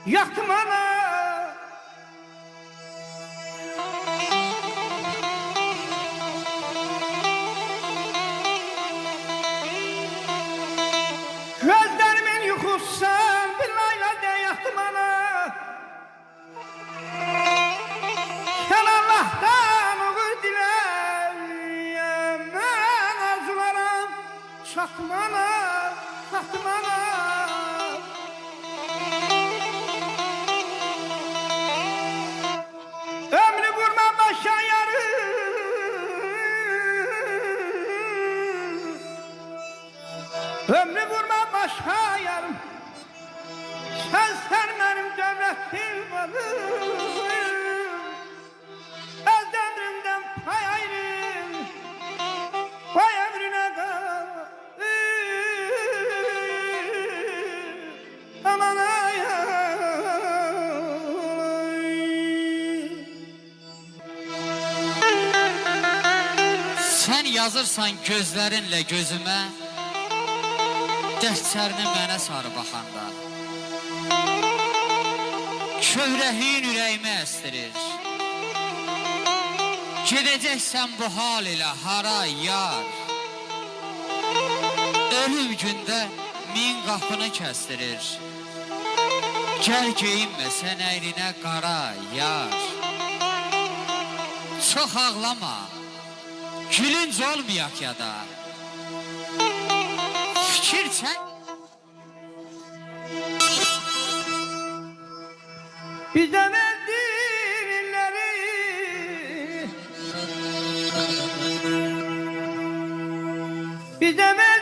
yaktım ana. Gözlerimin yuxusan bir layla de yaktım ana. Sen Allah'tan uğur dileyem, ben arzularım çaktım ana, çaktım ana. Ömrü vurma başa yarı, ömrü vurma başa yarım. Sen benim devletim varım. Öz ömrümden pay ayrım, pay ömrüne kal. Aman ay ay. Sen yazırsan gözlerinle gözüme, dəftərini mənə sarı baxanda, kövrəhin ürəyimə əstirir. Gedəcəksən bu hal ilə hara yar, ölüm gündə min qapını kəstirir. Gəl geyinmə sən əyrinə qara yar. Çox ağlama, gülünc olmayak ya da. Fikir çək. Bize verdin illeri, bize verdin